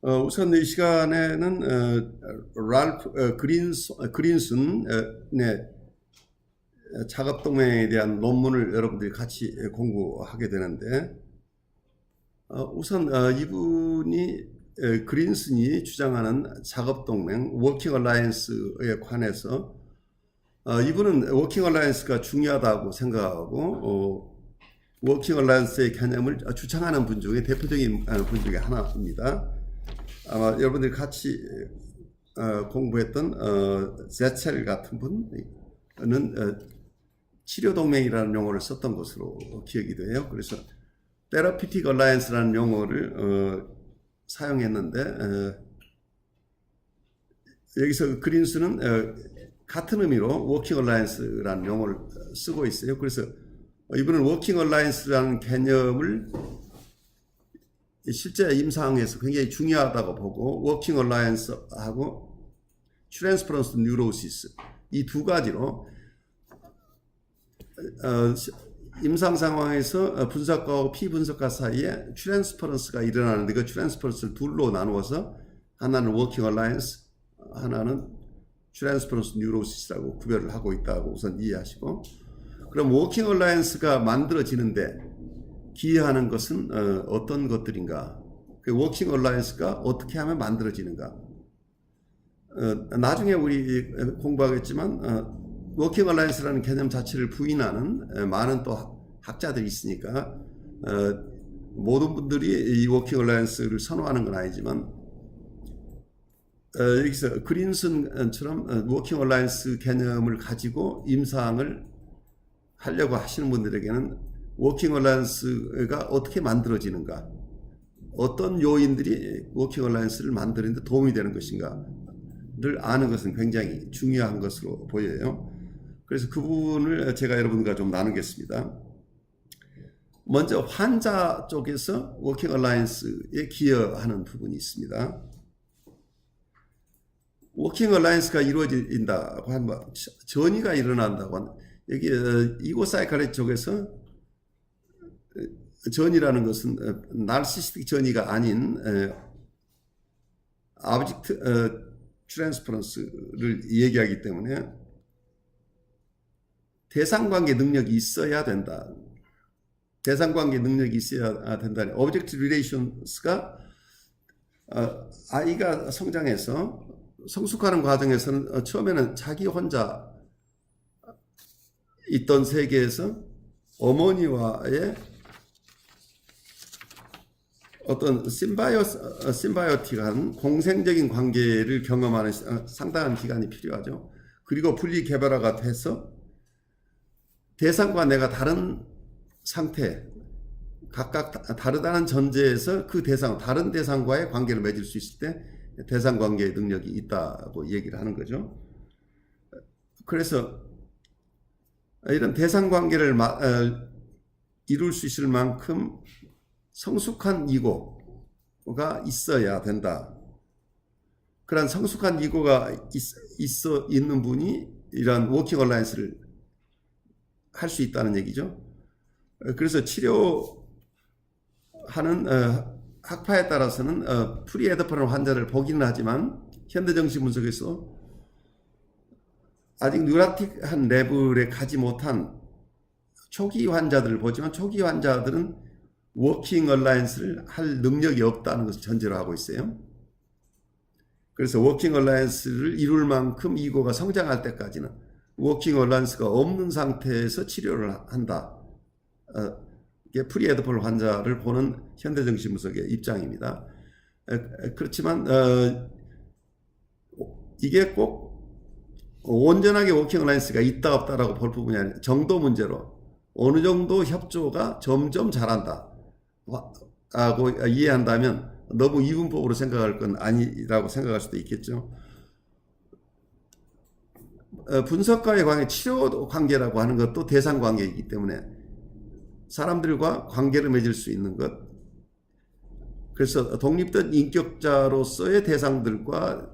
우선 이 시간에는 랄프 그린슨의 작업동맹에 대한 논문을 여러분들이 같이 공부하게 되는데, 우선 이분이 그린슨이 주장하는 작업동맹 워킹 얼라이언스에 관해서 이분은 워킹 얼라이언스가 중요하다고 생각하고 워킹 얼라이언스의 개념을 주창하는 분 중에 대표적인 분 중에 하나입니다. 아마 여러분들이 같이 공부했던 제첼 같은 분은 치료동맹이라는 용어를 썼던 것으로 기억이 돼요. 그래서 테라피틱 얼라이언스라는 용어를 사용했는데, 여기서 그린스는 같은 의미로 워킹 얼라이언스라는 용어를 쓰고 있어요. 그래서 이분은 워킹 얼라이언스라는 개념을 실제 임상에서 굉장히 중요하다고 보고, 워킹 얼라이언스하고 트랜스퍼런스 뉴로시스 이 두 가지로 임상 상황에서 분석가와 피분석가 사이에 트랜스퍼런스가 일어나는데, 그 트랜스퍼런스를 둘로 나누어서 하나는 워킹 얼라이언스, 하나는 트랜스퍼런스 뉴로시스라고 구별을 하고 있다고 우선 이해하시고, 그럼 워킹 얼라이언스가 만들어지는데 기여하는 것은 어떤 것들인가? 그 워킹 얼라이언스가 어떻게 하면 만들어지는가? 나중에 우리 공부하겠지만 워킹 얼라이언스라는 개념 자체를 부인하는 많은 또 학자들이 있으니까 모든 분들이 이 워킹 얼라이언스를 선호하는 건 아니지만, 여기서 그린슨처럼 워킹 얼라이언스 개념을 가지고 임상을 하려고 하시는 분들에게는 워킹 얼라이언스가 어떻게 만들어지는가, 어떤 요인들이 워킹 얼라이언스를 만드는 데 도움이 되는 것인가를 아는 것은 굉장히 중요한 것으로 보여요. 그래서 그 부분을 제가 여러분과 좀 나누겠습니다. 먼저 환자 쪽에서 워킹 얼라이언스에 기여하는 부분이 있습니다. 워킹 얼라이언스가 이루어진다고 하면 전이가 일어난다고 하는, 여기 이고 사이칼리 쪽에서 전이라는 것은 나르시스틱 전이가 아닌 아브젝트 트랜스퍼런스를 얘기하기 때문에 대상관계 능력이 있어야 된다. 대상관계 능력이 있어야 된다니, 오브젝트 리레이션스가 아이가 성장해서 성숙하는 과정에서는 처음에는 자기 혼자 있던 세계에서 어머니와의 어떤 심바이오틱한 공생적인 관계를 경험하는 상당한 기간이 필요하죠. 그리고 분리 개발화가 돼서 대상과 내가 다른 상태, 각각 다르다는 전제에서 그 대상, 다른 대상과의 관계를 맺을 수 있을 때 대상 관계의 능력이 있다고 얘기를 하는 거죠. 그래서 이런 대상 관계를 이룰 수 있을 만큼 성숙한 이고가 있어야 된다. 그런 성숙한 이고가 있는 분이 이런 워킹 얼라이언스를 할 수 있다는 얘기죠. 그래서 치료하는 학파에 따라서는 프리에더퍼런 환자를 보기는 하지만 현대정신분석에서 아직 뉴라틱한 레벨에 가지 못한 초기 환자들을 보지만, 초기 환자들은 워킹 얼라이언스를 할 능력이 없다는 것을 전제로 하고 있어요. 그래서 워킹 얼라이언스를 이룰 만큼 이고가 성장할 때까지는 워킹 얼라이언스가 없는 상태에서 치료를 한다. 이게 프리에더폴 환자를 보는 현대정신분석의 입장입니다. 그렇지만 이게 꼭 온전하게 워킹 얼라이언스가 있다 없다라고 볼 부분이 아니라 정도 문제로 어느 정도 협조가 점점 잘한다 하고 이해한다면 너무 이분법으로 생각할 건 아니라고 생각할 수도 있겠죠. 분석과의 관계, 치료 관계라고 하는 것도 대상 관계이기 때문에 사람들과 관계를 맺을 수 있는 것, 그래서 독립된 인격자로서의 대상들과,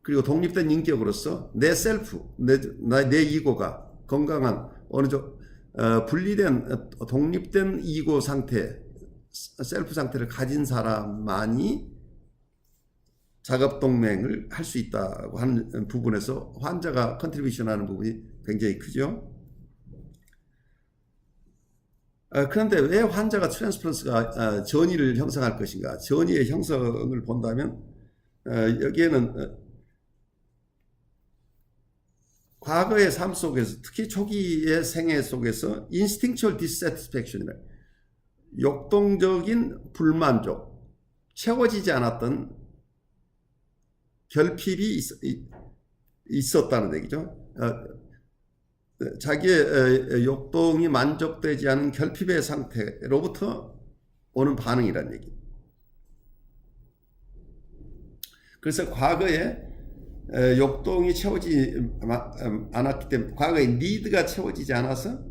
그리고 독립된 인격으로서 내 셀프, 내 이고가 건강한 어느 정도 분리된 독립된 이고 상태 셀프 상태를 가진 사람만이 작업동맹을 할 수 있다고 하는 부분에서 환자가 컨트리뷰션 하는 부분이 굉장히 크죠. 그런데 왜 환자가 트랜스퍼런스가 전이를 형성할 것인가? 전이의 형성을 본다면 여기에는 과거의 삶 속에서 특히 초기의 생애 속에서 instinctual dissatisfaction이라 역동적인 불만족, 채워지지 않았던 결핍이 있었다는 얘기죠. 자기의 욕동이 만족되지 않은 결핍의 상태로부터 오는 반응이란 얘기. 그래서 과거에 욕동이 채워지지 않았기 때문에 과거의 니드가 채워지지 않아서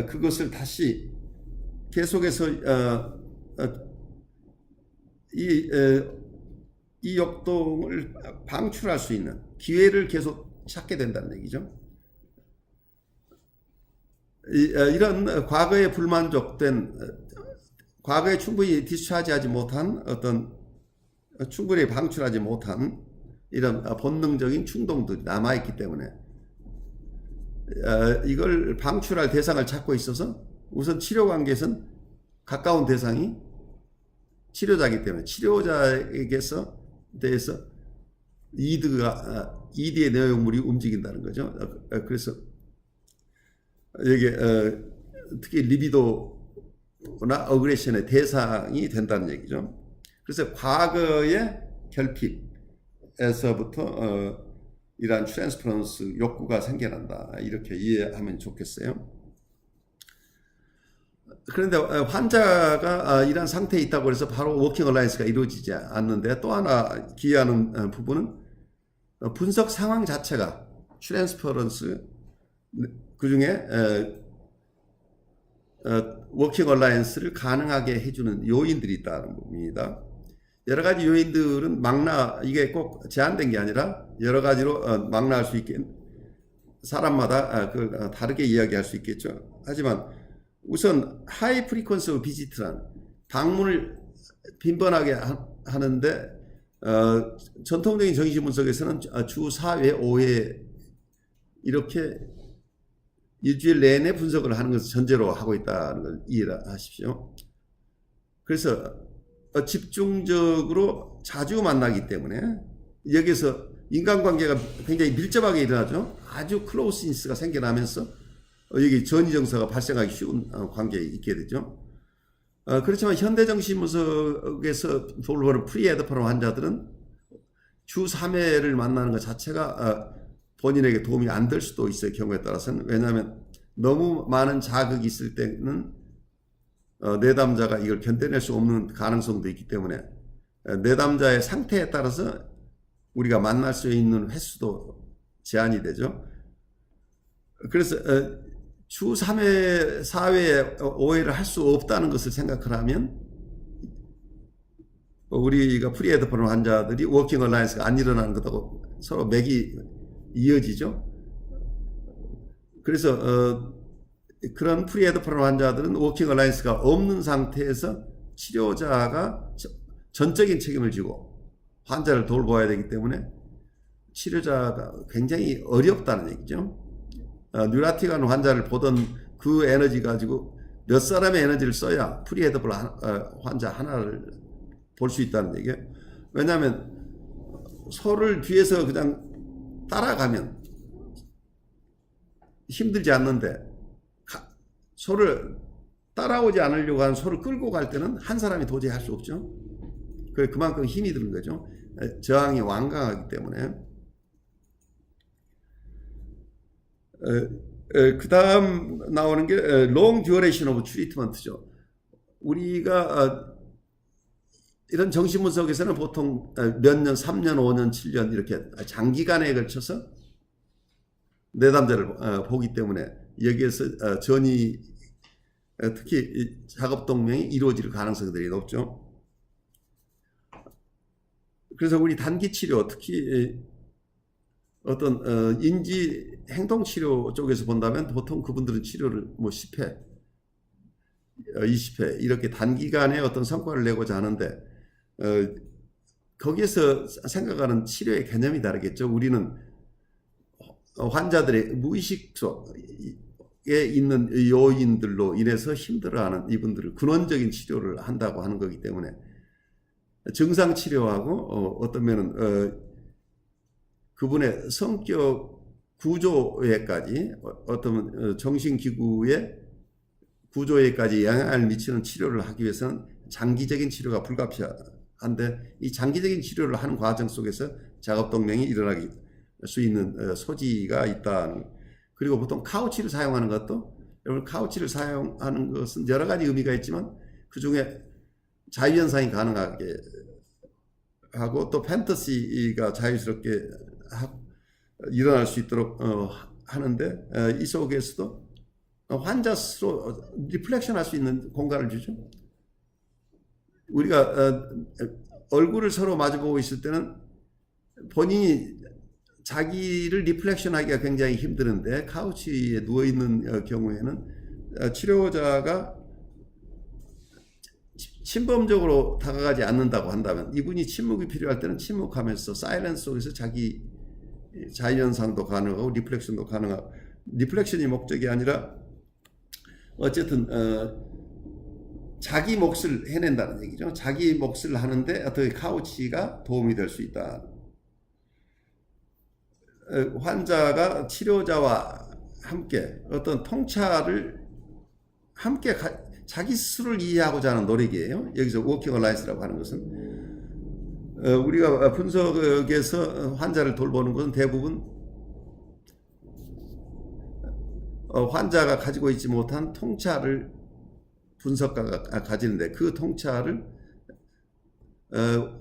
그것을 다시 계속해서 이 욕동을 방출할 수 있는 기회를 계속 찾게 된다는 얘기죠. 이런 과거에 불만족된, 과거에 충분히 디스차지하지 못한 어떤 충분히 방출하지 못한 이런 본능적인 충동들이 남아있기 때문에 이걸 방출할 대상을 찾고 있어서 우선 치료 관계에서는 가까운 대상이 치료자이기 때문에 치료자에게서 대해서 이드의 내용물이 움직인다는 거죠. 그래서 여기 특히 리비도나 어그레션의 대상이 된다는 얘기죠. 그래서 과거의 결핍에서부터 이러한 트랜스퍼런스 욕구가 생겨난다. 이렇게 이해하면 좋겠어요. 그런데 환자가 이런 상태에 있다고 해서 바로 워킹 얼라이언스가 이루어지지 않는데 또 하나 기여하는 부분은 분석 상황 자체가 트랜스퍼런스 그 중에 워킹 얼라이언스를 가능하게 해주는 요인들이 있다는 부분입니다. 여러 가지 요인들은 이게 꼭 제한된 게 아니라 여러 가지로 망라할 수 있게 사람마다 다르게 이야기할 수 있겠죠. 하지만 우선 하이 프리퀀스 비지트란 방문을 빈번하게 하는데 전통적인 정신분석에서는 주 4회, 5회 이렇게 일주일 내내 분석을 하는 것을 전제로 하고 있다는 걸 이해하십시오. 그래서 집중적으로 자주 만나기 때문에 여기서 인간관계가 굉장히 밀접하게 일어나죠. 아주 클로즈니스가 생겨나면서 여기 전이정서가 발생하기 쉬운 관계에 있게 되죠. 그렇지만 현대정신분석에서 돌보는 프리에드퍼런 환자들은 주 3회를 만나는 것 자체가 본인에게 도움이 안 될 수도 있어요. 경우에 따라서는. 왜냐하면 너무 많은 자극이 있을 때는 내담자가 이걸 견뎌낼 수 없는 가능성도 있기 때문에 내담자의 상태에 따라서 우리가 만날 수 있는 횟수도 제한이 되죠. 그래서 주 3회, 4회, 5회를 할 수 없다는 것을 생각을 하면 우리가 프리에드퍼런 환자들이 워킹 얼라이언스가 안 일어나는 것하고 서로 맥이 이어지죠. 그래서 그런 프리에드퍼런 환자들은 워킹 얼라이언스가 없는 상태에서 치료자가 전적인 책임을 지고 환자를 돌봐야 되기 때문에 치료자가 굉장히 어렵다는 얘기죠. 뉴라틱한 환자를 보던 그 에너지 가지고 몇 사람의 에너지를 써야 프리에드퍼런 환자 하나를 볼 수 있다는 얘기예요. 왜냐하면 소를 뒤에서 그냥 따라가면 힘들지 않는데 소를 따라오지 않으려고 하는 소를 끌고 갈 때는 한 사람이 도저히 할 수 없죠. 그만큼 힘이 드는 거죠. 저항이 완강하기 때문에. 그 다음 나오는 게 long duration of treatment죠. 우리가 이런 정신분석에서는 보통 몇 년, 3년, 5년, 7년 이렇게 장기간에 걸쳐서 내담자를 보기 때문에 여기에서 전이 특히 작업동맹이 이루어질 가능성들이 높죠. 그래서 우리 단기치료 특히 어떤 인지 행동치료 쪽에서 본다면 보통 그분들은 치료를 뭐 10회 20회 이렇게 단기간에 어떤 성과를 내고자 하는데 거기에서 생각하는 치료의 개념이 다르겠죠. 우리는 환자들의 무의식 속에 있는 요인들로 인해서 힘들어하는 이분들을 근원적인 치료를 한다고 하는 거기 때문에 증상 치료하고 어떤 면은 그분의 성격 구조에까지 어떤 정신기구의 구조에까지 영향을 미치는 치료를 하기 위해서는 장기적인 치료가 불가피한데 이 장기적인 치료를 하는 과정 속에서 작업동맹이 일어나기 수 있는 소지가 있다. 그리고 보통 카우치를 사용하는 것도 여러분 카우치를 사용하는 것은 여러 가지 의미가 있지만 그 중에 자유현상이 가능하게 하고 또 판타지가 자유스럽게 일어날 수 있도록 하는데 이 속에서도 환자 스스로 리플렉션 할 수 있는 공간을 주죠. 우리가 얼굴을 서로 마주보고 있을 때는 본인이 자기를 리플렉션 하기가 굉장히 힘드는데 카우치에 누워있는 경우에는 치료자가 침범적으로 다가가지 않는다고 한다면 이분이 침묵이 필요할 때는 침묵하면서 사이렌스 속에서 자기 자유현상도 가능하고 리플렉션도 가능하고 리플렉션이 목적이 아니라 어쨌든 자기 몫을 해낸다는 얘기죠. 자기 몫을 하는데 어떻게 카우치가 도움이 될 수 있다. 환자가 치료자와 함께 어떤 통찰을 함께 자기 스스로를 이해하고자 하는 노력이에요. 여기서 워킹 얼라이언스라고 하는 것은 우리가 분석에서 환자를 돌보는 것은 대부분 환자가 가지고 있지 못한 통찰을 분석가가 가지는데 그 통찰을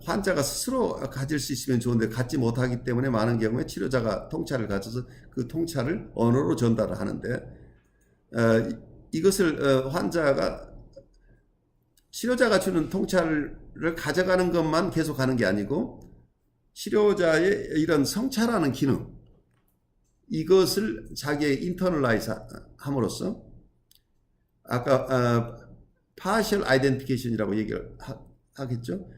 환자가 스스로 가질 수 있으면 좋은데 갖지 못하기 때문에 많은 경우에 치료자가 통찰을 가져서 그 통찰을 언어로 전달을 하는데 이것을 환자가 치료자가 주는 통찰을 가져가는 것만 계속 하는 게 아니고 치료자의 이런 성찰하는 기능 이것을 자기의 인터널라이즈 함으로써 아까 partial identification이라고 얘기를 하겠죠.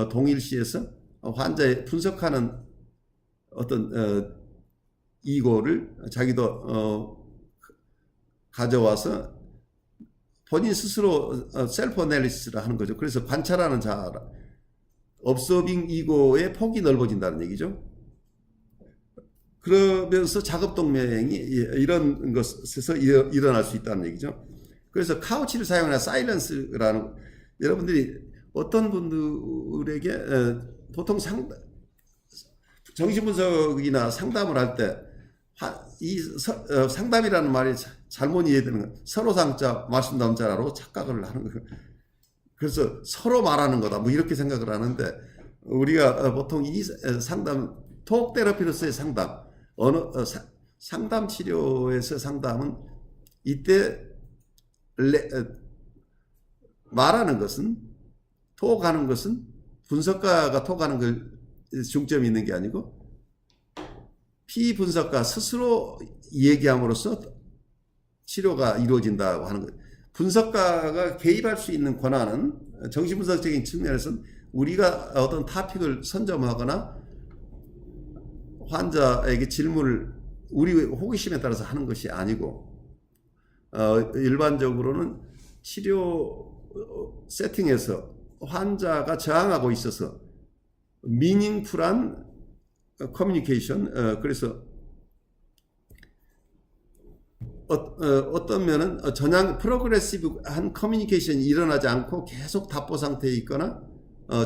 동일시에서 환자의 분석하는 어떤 이고를 자기도 가져와서 본인 스스로 셀프 애널리시스를 하는 거죠. 그래서 관찰하는 자, observing 이고의 폭이 넓어진다는 얘기죠. 그러면서 작업동맹이 이런 것에서 일어날 수 있다는 얘기죠. 그래서 카우치를 사용하는 사일런스라는 여러분들이 어떤 분들에게 보통 정신분석이나 상담을 할 때 이 상담이라는 말이 잘못 이해되는 거예요. 서로 상자 말씀 남자로 착각을 하는 거예요. 그래서 서로 말하는 거다 뭐 이렇게 생각을 하는데 우리가 보통 이 상담 톡 테라피로서의 상담 상담 치료에서 상담은 이때 말하는 것은 톡하는 것은 분석가가 톡하는 걸 중점이 있는 게 아니고 피분석가 스스로 얘기함으로써 치료가 이루어진다고 하는 거예요. 분석가가 개입할 수 있는 권한은 정신분석적인 측면에서는 우리가 어떤 토픽을 선점하거나 환자에게 질문을 우리 호기심에 따라서 하는 것이 아니고 일반적으로는 치료 세팅에서 환자가 저항하고 있어서 미닝풀한 커뮤니케이션 그래서 어떤 면은 전향 프로그레시브한 커뮤니케이션이 일어나지 않고 계속 답보 상태에 있거나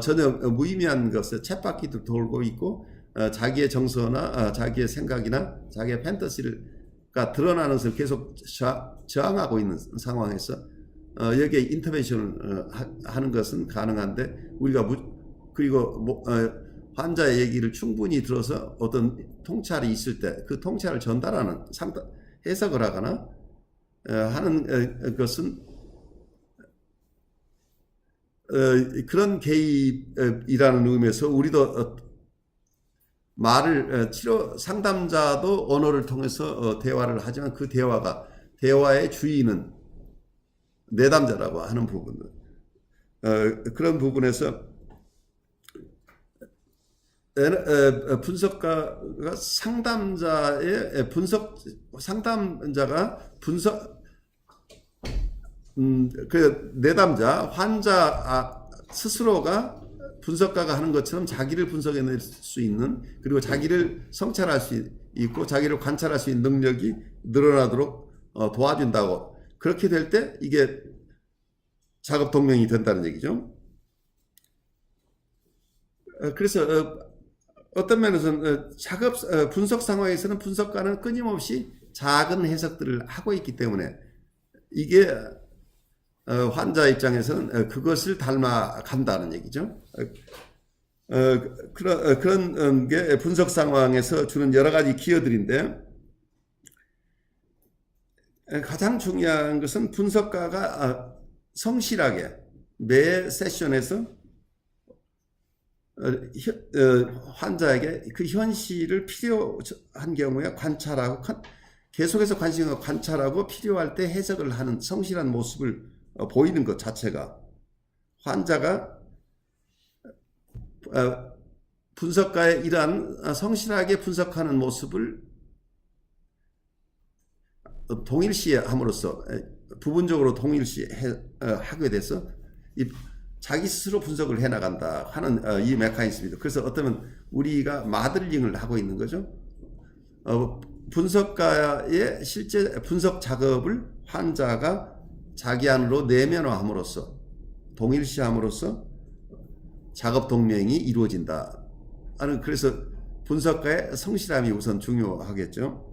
전혀 무의미한 것에 쳇바퀴도 돌고 있고 자기의 정서나 자기의 생각이나 자기의 판타지가 드러나는 것을 계속 저항하고 있는 상황에서 여기에 인터벤션을 하는 것은 가능한데 우리가 그리고 환자의 얘기를 충분히 들어서 어떤 통찰이 있을 때 그 통찰을 전달하는 해석을 하거나 하는 것은 그런 개입이라는 의미에서 우리도 말을 치료 상담자도 언어를 통해서 대화를 하지만 그 대화의 주인은 내담자라고 하는 부분, 그런 부분에서 분석가가 상담자가 그 내담자 환자 스스로가 분석가가 하는 것처럼 자기를 분석해낼 수 있는, 그리고 자기를 성찰할 수 있고 자기를 관찰할 수 있는 능력이 늘어나도록 도와준다고. 그렇게 될 때 이게 작업 동력이 된다는 얘기죠. 그래서 어떤 면에서는 분석 상황에서는 분석가는 끊임없이 작은 해석들을 하고 있기 때문에 이게 환자 입장에서는 그것을 닮아간다는 얘기죠. 그런 게 분석 상황에서 주는 여러 가지 기여들인데, 가장 중요한 것은 분석가가 성실하게 매 세션에서 환자에게 그 현실을 필요한 경우에 관찰하고, 계속해서 관심을 관찰하고 필요할 때 해석을 하는 성실한 모습을 보이는 것 자체가, 환자가 분석가의 이러한 성실하게 분석하는 모습을 동일시함으로써, 부분적으로 동일시하게 돼서 자기 스스로 분석을 해나간다 하는 이 메커니즘입니다. 그래서 어쩌면 우리가 마들링을 하고 있는 거죠. 분석가의 실제 분석 작업을 환자가 자기 안으로 내면화함으로써, 동일시함으로써 작업 동맹이 이루어진다. 그래서 분석가의 성실함이 우선 중요하겠죠.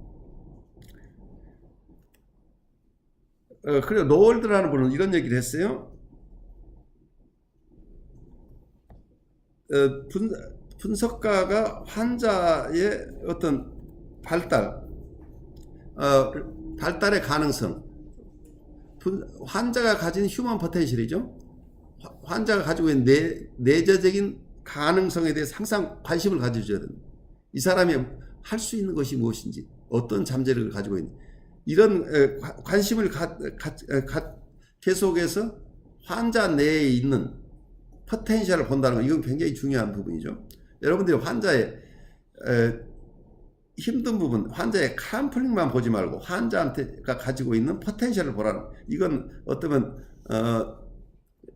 그리고 노월드라는 분은 이런 얘기를 했어요. 분석가가 환자의 어떤 발달의 가능성, 환자가 가진 휴먼 포텐셜이죠. 환자가 가지고 있는 내재적인 가능성에 대해서 항상 관심을 가져줘야 됩니다. 이 사람이 할 수 있는 것이 무엇인지, 어떤 잠재력을 가지고 있는, 이런 관심을 계속해서 환자 내에 있는 포텐셜을 본다는 건, 이건 굉장히 중요한 부분이죠. 여러분들이 환자의 힘든 부분, 환자의 컴플렉만 보지 말고 환자한테가 가지고 있는 포텐셜을 보라는, 이건 어쩌면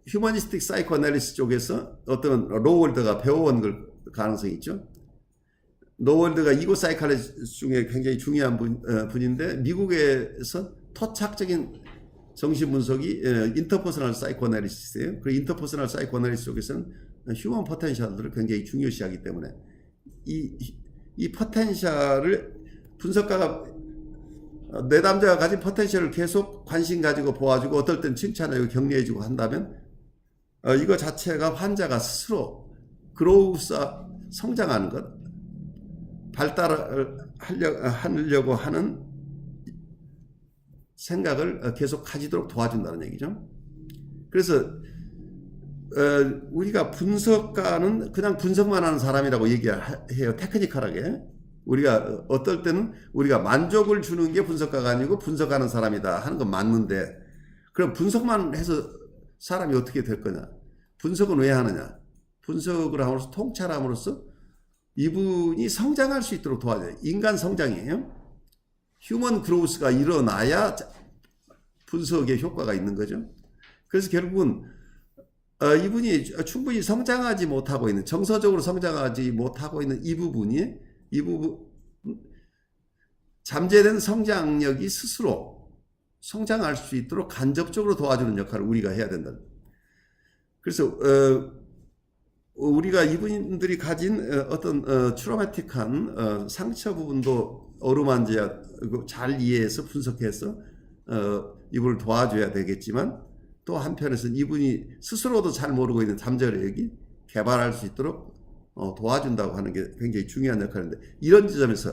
휴머니스틱 사이코 애널리시스 쪽에서 어떤 로월드가 배워온 걸 가능성이 있죠. 로월드가 이고 사이칼리스트 중에 굉장히 중요한 분인데, 미국에서 토착적인 정신분석이 인터퍼스널 사이코 애널리시스예요. 그 인터퍼스널 사이코 애널리시스 쪽에서는 휴먼 포텐셜들을 굉장히 중요시하기 때문에 이 포텐셜을 분석가가, 내담자가 가진 포텐셜을 계속 관심 가지고 보아주고 어떨 땐 칭찬하고 격려해주고 한다면, 이거 자체가 환자가 스스로 성장하는 것, 발달을 하려고 하는 생각을 계속 가지도록 도와준다는 얘기죠. 그래서 우리가 분석가는 그냥 분석만 하는 사람이라고 얘기해요. 테크니컬하게. 우리가 어떨 때는 우리가 만족을 주는 게 분석가가 아니고 분석하는 사람이다 하는 건 맞는데, 그럼 분석만 해서 사람이 어떻게 될 거냐? 분석은 왜 하느냐? 분석을 함으로써, 통찰함으로써 이분이 성장할 수 있도록 도와줘요. 인간 성장이에요. 휴먼 그로우스가 일어나야 분석의 효과가 있는 거죠. 그래서 결국은 이분이 충분히 성장하지 못하고 있는, 정서적으로 성장하지 못하고 있는 이 부분 잠재된 성장력이 스스로 성장할 수 있도록 간접적으로 도와주는 역할을 우리가 해야 된다. 그래서 우리가 이분들이 가진 어떤 트라우마틱한 상처 부분도 어루만져야, 잘 이해해서 분석해서 이분을 도와줘야 되겠지만, 또 한편에서는 이분이 스스로도 잘 모르고 있는 잠재력이 개발할 수 있도록 도와준다고 하는 게 굉장히 중요한 역할인데, 이런 지점에서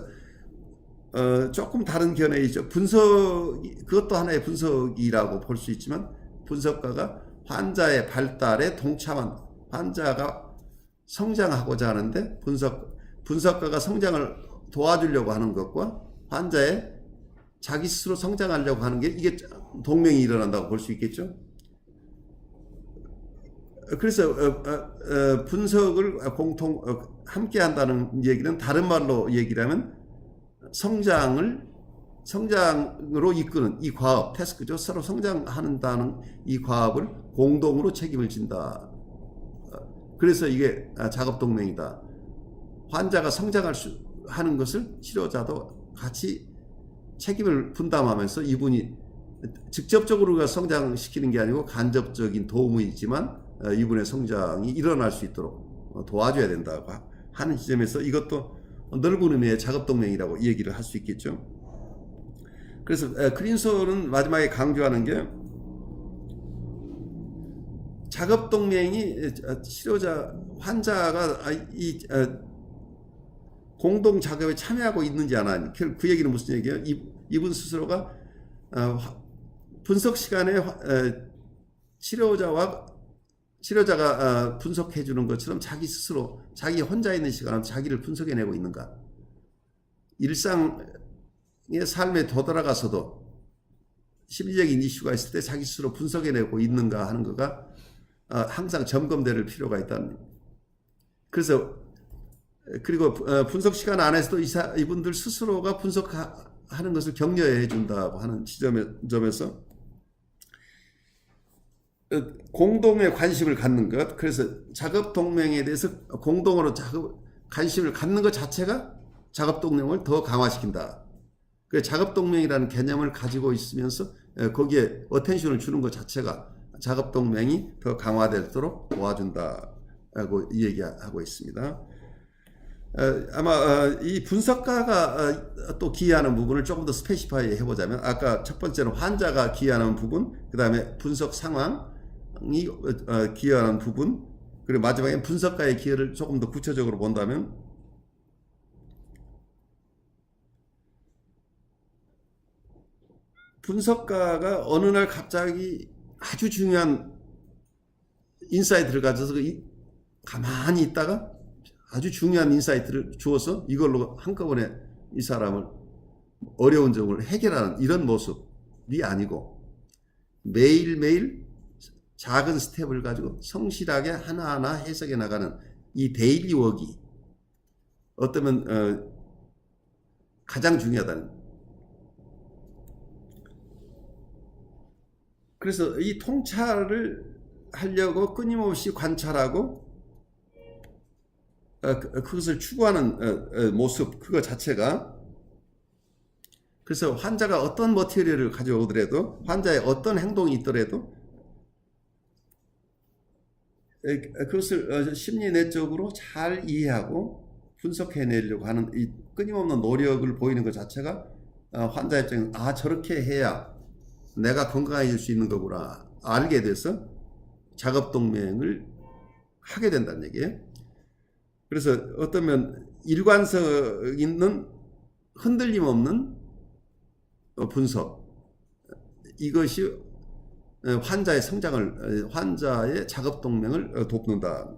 조금 다른 견해이죠. 그것도 하나의 분석이라고 볼 수 있지만, 분석가가 환자의 발달에 동참한, 환자가 성장하고자 하는데 분석가가 성장을 도와주려고 하는 것과 환자의 자기 스스로 성장하려고 하는 게, 이게 동맹이 일어난다고 볼 수 있겠죠. 그래서 분석을 함께 한다는 얘기는 다른 말로 얘기를 하면 성장으로 이끄는 이 과업, 태스크죠. 서로 성장한다는 이 과업을 공동으로 책임을 진다. 그래서 이게 작업동맹이다. 환자가 하는 것을 치료자도 같이 책임을 분담하면서 이분이 직접적으로 성장시키는 게 아니고 간접적인 도움이지만 이분의 성장이 일어날 수 있도록 도와줘야 된다고 하는 지점에서 이것도 넓은 의미의 작업동맹이라고 얘기를 할 수 있겠죠. 그래서 크린소는 마지막에 강조하는 게 작업동맹이 환자가 이 공동 작업에 참여하고 있는지 안 하는지, 그 얘기는 무슨 얘기예요? 이분 스스로가 분석 시간에 치료자가 분석해 주는 것처럼 자기 스스로 자기 혼자 있는 시간에 자기를 분석해내고 있는가? 일상의 삶에 되돌아가서도 심리적인 이슈가 있을 때 자기 스스로 분석해내고 있는가 하는 거가 항상 점검될 필요가 있다는. 그리고 분석 시간 안에서도 이분들 스스로가 분석하는 것을 격려해 준다고 하는 점에서 공동의 관심을 갖는 것, 그래서 작업 동맹에 대해서 공동으로 관심을 갖는 것 자체가 작업 동맹을 더 강화시킨다. 그 작업 동맹이라는 개념을 가지고 있으면서 거기에 어텐션을 주는 것 자체가 작업 동맹이 더 강화되도록 도와준다고 얘기하고 있습니다. 아마 이 분석가가 또 기여하는 부분을 조금 더 스페시파이 해보자면, 아까 첫 번째는 환자가 기여하는 부분, 그 다음에 분석 상황이 기여하는 부분, 그리고 마지막에 분석가의 기여를 조금 더 구체적으로 본다면, 분석가가 어느 날 갑자기 아주 중요한 인사이트를 가져서 가만히 있다가 아주 중요한 인사이트를 주어서 이걸로 한꺼번에 이 사람을 어려운 점을 해결하는 이런 모습이 아니고, 매일매일 작은 스텝을 가지고 성실하게 하나하나 해석해 나가는 이 데일리 워크가 어쩌면 가장 중요하다는. 그래서 이 통찰을 하려고 끊임없이 관찰하고 그것을 추구하는 모습, 그거 자체가, 그래서 환자가 어떤 머티리얼을 가져오더라도, 환자의 어떤 행동이 있더라도 그것을 심리 내적으로 잘 이해하고 분석해내려고 하는 이 끊임없는 노력을 보이는 것 자체가 환자 입장에서 저렇게 해야 내가 건강해질 수 있는 거구나 알게 돼서 작업동맹을 하게 된다는 얘기예요. 그래서 어쩌면 일관성 있는 흔들림 없는 분석, 이것이 환자의 작업동맹을 돕는다.